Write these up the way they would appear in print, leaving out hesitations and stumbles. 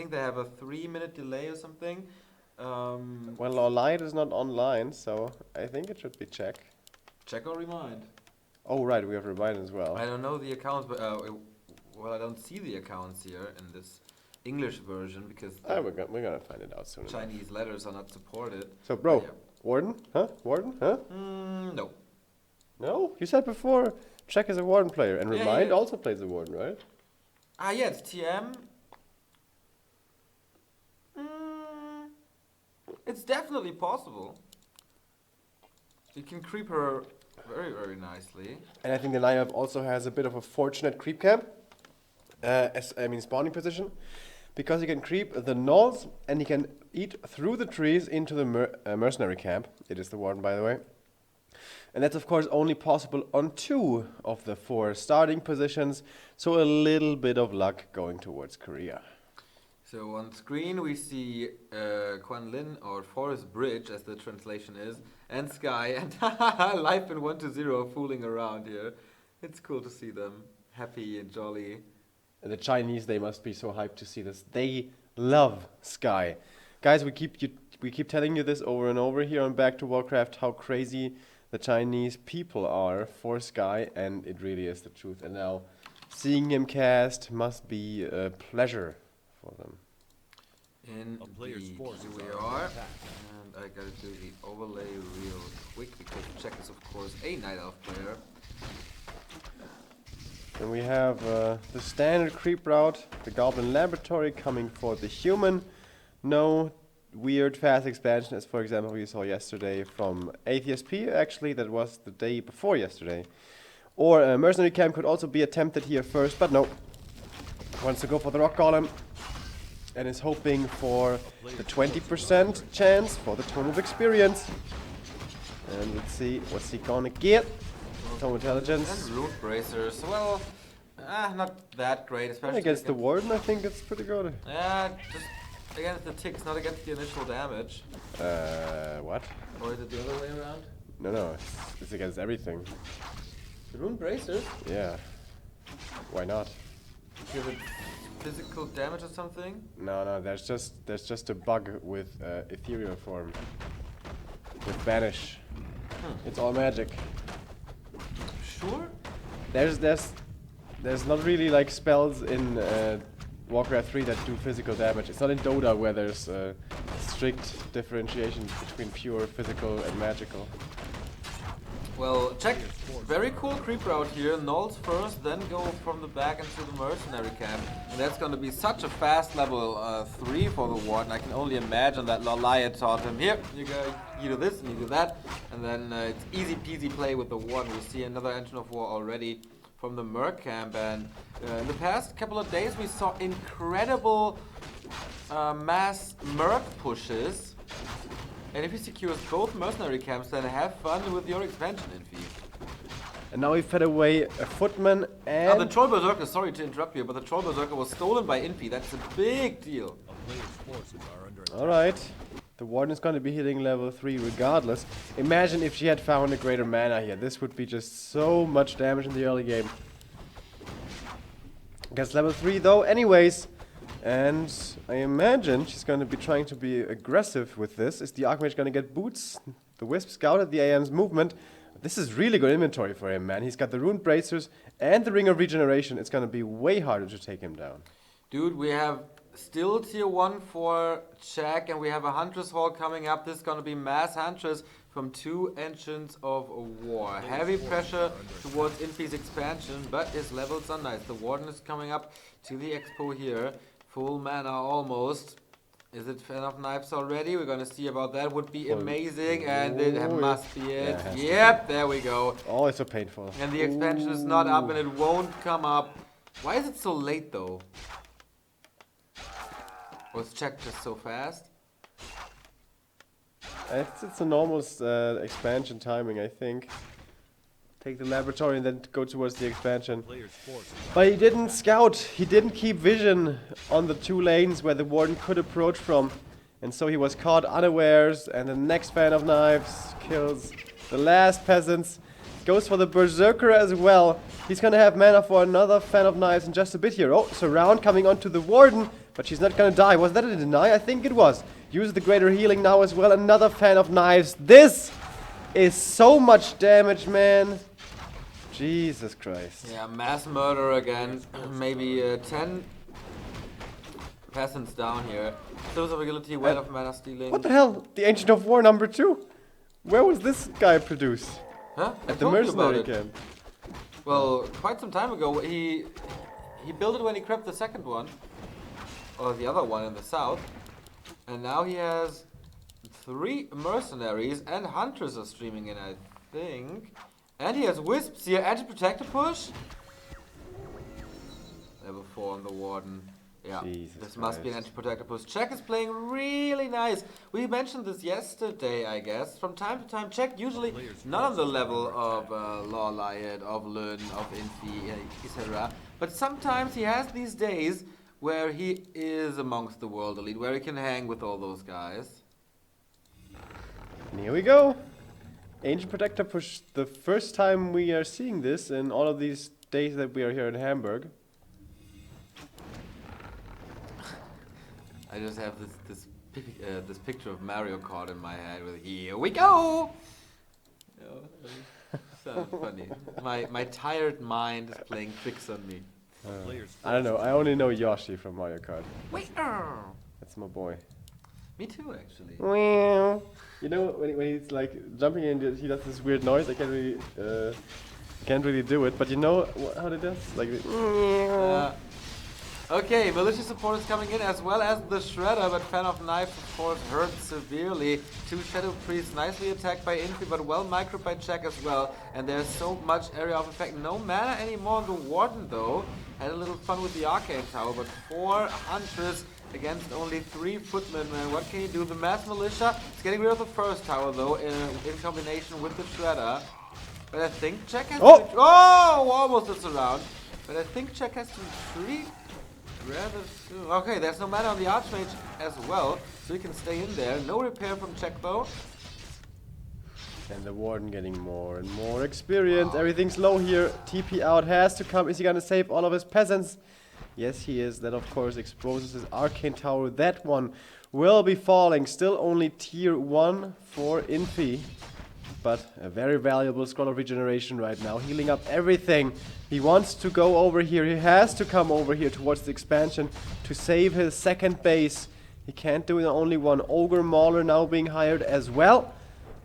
think they have a 3-minute delay or something. Well, our light is not online, so I think it should be check. Check or remind. Oh, right, we have remind as well. I don't know the accounts, but well, I don't see the accounts here in this English version because We're gonna find it out soon. Chinese letters are not supported. So, bro, Yeah. Warden? Huh? Warden? Huh? No. No? You said before Check is a Warden player, and Yeah, Remind yeah. also plays a Warden, right? Ah, yeah, it's TM. It's definitely possible. You can creep her very, very nicely. And I think the lineup also has a bit of a fortunate creep camp, spawning position, because he can creep the knolls and he can eat through the trees into the mercenary camp. It is the Warden, by the way. And that's of course only possible on 2 of the 4 starting positions, so a little bit of luck going towards Korea. So on screen we see Quanlin, or Forest Bridge as the translation is, and Sky, and Life in 1-0 fooling around here. It's cool to see them happy and jolly. And the Chinese, they must be so hyped to see this. They love Sky. Guys, we keep telling you this over and over here on Back to Warcraft, how crazy the Chinese people are for Sky, and it really is the truth. And now seeing him cast must be a pleasure for them. Indeed, here we are, and I gotta do the overlay real quick because Check is of course a Night Elf player. Then we have the standard creep route, the Goblin Laboratory coming for the human. No weird fast expansion as for example we saw yesterday from ATSP, actually that was the day before yesterday. Or a mercenary camp could also be attempted here first, but no. Wants to go for the rock golem and is hoping for the 20% chance for the Tome of Experience. And let's see what's he gonna get. Tome Intelligence. And Root Bracers, well, not that great, especially Against the Warden, I think it's pretty good. Yeah, just against the ticks, not against the initial damage. What? Or is it the other way around? No, it's against everything. The Rune Bracers? Yeah. Why not? Give it physical damage or something? No, there's just a bug with ethereal form. With banish. It's all magic. Sure? There's not really like spells in Warcraft 3 that do physical damage. It's not in Dota where there's a strict differentiation between pure physical and magical. Well, Check, very cool creep route here. Knolls first, then go from the back into the mercenary camp. And that's going to be such a fast level 3 for the Warden. I can only imagine that Lolaya taught him, here, you do this and you do that. And then it's easy peasy play with the Warden. We see another Engine of War already from the Merc camp. And in the past couple of days we saw incredible mass Merc pushes. And if he secures both mercenary camps, then have fun with your expansion, Infi. And now we fed away a footman and... the Troll Berserker, sorry to interrupt you, but the Troll Berserker was stolen by Infi. That's a big deal. Alright. The Warden is going to be hitting level 3 regardless. Imagine if she had found a greater mana here. This would be just so much damage in the early game. Gets level 3 though anyways. And I imagine she's going to be trying to be aggressive with this. Is the Archmage going to get boots? The Wisp scouted the AM's movement. This is really good inventory for him, man. He's got the Rune Bracers and the Ring of Regeneration. It's going to be way harder to take him down. Dude, we have still tier 1 for Check, and we have a Huntress Hall coming up. This is going to be mass Huntress from 2 Engines of War. Heavy pressure towards Infi's expansion, but his levels are nice. The Warden is coming up to the expo here. Full mana almost. Is it Fan of Knives already? We're gonna see about that. Would be amazing, and it must be it. Yep, there we go. Oh, it's so painful. And the expansion is not up, and it won't come up. Why is it so late though? Was Check just so fast? It's a normal expansion timing, I think. Take the laboratory and then go towards the expansion. But he didn't scout, he didn't keep vision on the 2 lanes where the Warden could approach from. And so he was caught unawares, and the next Fan of Knives kills the last peasants. Goes for the Berserker as well. He's gonna have mana for another Fan of Knives in just a bit here. Oh, Surround coming onto the Warden, but she's not gonna die. Was that a deny? I think it was. Use the greater healing now as well. Another fan of knives. This is so much damage, man. Jesus Christ. Yeah, mass murder again. Maybe 10 peasants down here. Dose of agility, weight of mana stealing. What the hell? The Ancient of War number 2. Where was this guy produced? Huh? At the mercenary camp. Well, quite some time ago, he built it when he crept the second one. Or the other one in the south. And now he has 3 mercenaries and hunters are streaming in, I think. And he has wisps here. Anti-protector push. Level 4 on the Warden. Yeah, this must be an anti-protector push. Check is playing really nice. We mentioned this yesterday, I guess. From time to time, Check usually not on the level of Law Lion, of Lun, of Infi, etc. But sometimes he has these days where he is amongst the world elite, where he can hang with all those guys. And here we go. Ancient Protector push. The first time we are seeing this in all of these days that we are here in Hamburg. I just have this picture of Mario Kart in my head with "Here we go." So funny. My tired mind is playing tricks on me. I don't know. I only know Yoshi from Mario Kart. Wait, That's my boy. me too, actually. You know when he's like jumping in, he does this weird noise. I can't really do it. But you know how it does? Like. Okay, malicious support is coming in as well as the Shredder, but Fan of Knife of course hurt severely. 2 Shadow Priests nicely attacked by Infi, but well microed by Check as well. And there's so much area of effect. No mana anymore on the Warden though. Had a little fun with the Arcane Tower, but 4 Hunters against only 3 Footmen, man. What can you do? The Mass Militia is getting rid of the first tower though, in combination with the Shredder. But I think Check has to... Oh! Almost this around. But I think Check has to retreat rather soon. Okay, there's no mana on the Archmage as well, so he can stay in there. No repair from Check though. And the Warden getting more and more experience. Everything's low here. TP out has to come. Is he gonna save all of his peasants? Yes, he is. That, of course, exposes his Arcane Tower. That one will be falling. Still only tier 1 for Infi. But a very valuable Scroll of Regeneration right now. Healing up everything. He wants to go over here. He has to come over here towards the expansion to save his second base. He can't do it only one. Ogre Mauler now being hired as well.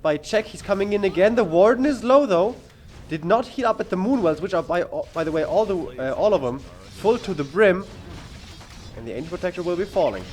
By Check, he's coming in again. The Warden is low though. Did not heal up at the Moonwells, which are by the way all of them full to the brim. And the Ancient Protector will be falling.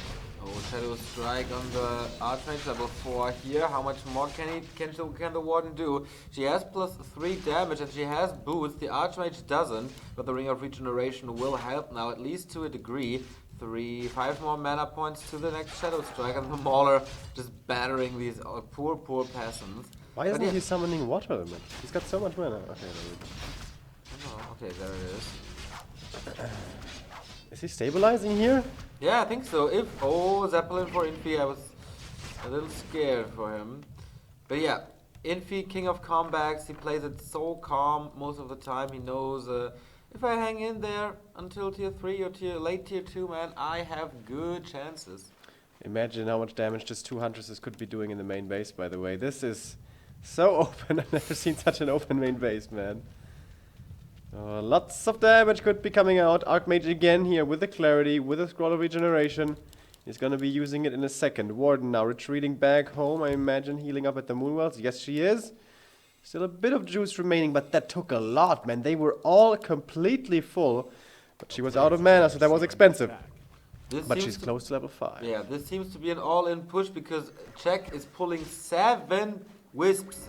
Oh, Shadow Strike on the Archmage level 4 here. How much more can the Warden do? She has +3 damage and she has boots. The Archmage doesn't, but the Ring of Regeneration will help now, at least to a degree. 5 more mana points to the next Shadow Strike, and the Mauler just battering these poor peasants. Why isn't he summoning Water Element? He's got so much mana. Okay, okay, there it is. Is he stabilizing here? Yeah, I think so. Zeppelin for Infi, I was a little scared for him. But yeah, Infi, king of comebacks, he plays it so calm most of the time. He knows if I hang in there until tier 3 or late tier 2, man, I have good chances. Imagine how much damage just 2 Huntresses could be doing in the main base, by the way. This is so open. I've never seen such an open main base, man. Lots of damage could be coming out. Archmage again here with the Clarity, with the Scroll of Regeneration. He's gonna be using it in a second. Warden now retreating back home, I imagine, healing up at the Moonwells. Yes, she is. Still a bit of juice remaining, but that took a lot, man. They were all completely full, but she was out of mana, so that was expensive. But she's close to level 5. Yeah, this seems to be an all-in push because Check is pulling 7 Wisps.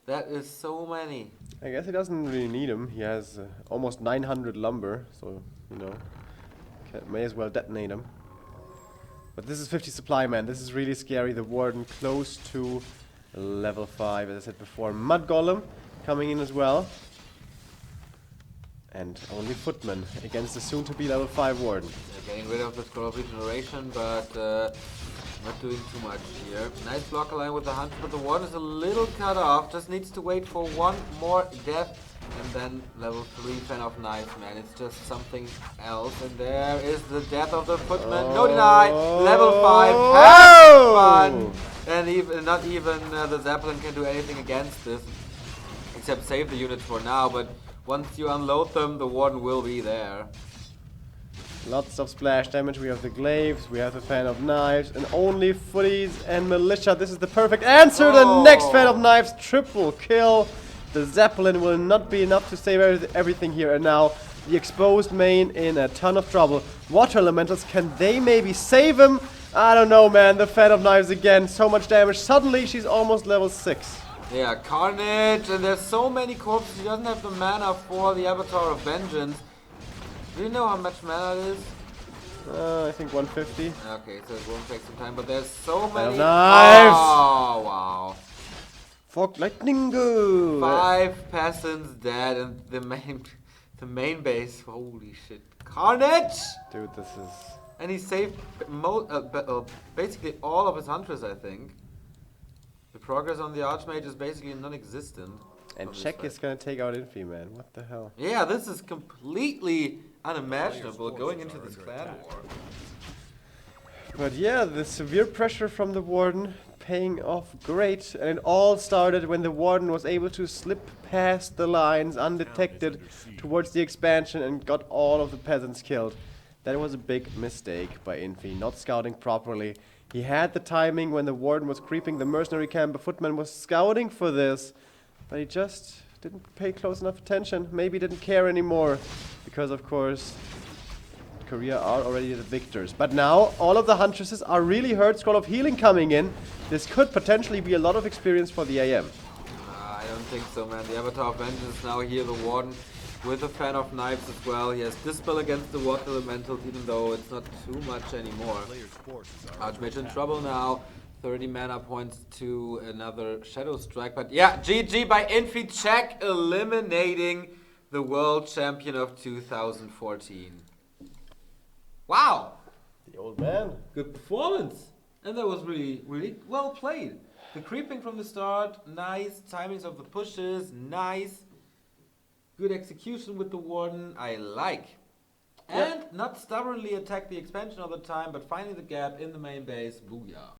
That is so many. I guess he doesn't really need them. He has almost 900 lumber, so, you know, may as well detonate them. But this is 50 supply, man. This is really scary. The Warden close to level 5, as I said before. Mud Golem coming in as well. And only Footman against the soon-to-be level 5 Warden. They're getting rid of the Scroll of Regeneration, but not doing too much here. Nice block line with the Hunter, but the Warden is a little cut off. Just needs to wait for one more death And then level 3 Fan of Knives, man. It's just something else. And there is the death of the footman. No deny. Level 5. Have fun. And even not even the Zeppelin can do anything against this. Except save the units for now. But once you unload them, the Warden will be there. Lots of splash damage. We have the glaives, we have the Fan of Knives, and only footies and militia. This is the perfect answer. The next Fan of Knives, triple kill. The Zeppelin will not be enough to save everything here. And now the exposed main in a ton of trouble. Water Elementals, can they maybe save him? I don't know, man. The Fan of Knives again, so much damage. Suddenly she's almost level 6. Yeah, Carnage, and there's so many corpses. He doesn't have the mana for the Avatar of Vengeance. Do you know how much mana it is? I think 150. Okay, so it won't take some time, but there's so many. Knives! Oh, wow. Fog lightning go! 5 peasants dead, and the main base. Holy shit. Carnage! Dude, this is... And he saved basically all of his hunters, I think. The progress on the Archmage is basically non-existent. And Check is gonna take out Infi, man. What the hell? Yeah, this is completely unimaginable going into this clan war. But yeah, the severe pressure from the Warden paying off great. And it all started when the Warden was able to slip past the lines undetected towards the expansion and got all of the peasants killed. That was a big mistake by Infi, not scouting properly. He had the timing when the Warden was creeping the mercenary camp. The footman was scouting for this, but he just didn't pay close enough attention. Maybe didn't care anymore, because of course Korea are already the victors. But now all of the huntresses are really hurt. Scroll of Healing coming in. This could potentially be a lot of experience for the AM. I don't think so, man. The Avatar of Vengeance now here, the Warden with a Fan of Knives as well. He has Dispel against the Water Elementals, even though it's not too much anymore. Archmage in trouble now. 30 mana points to another Shadow Strike. But yeah, GG by Infi. Check eliminating the World Champion of 2014. Wow! The old man. Good performance! And that was really, really well played. The creeping from the start, nice. Timings of the pushes, nice. Good execution with the Warden, I like. And not stubbornly attack the expansion all the time, but finding the gap in the main base, booyah.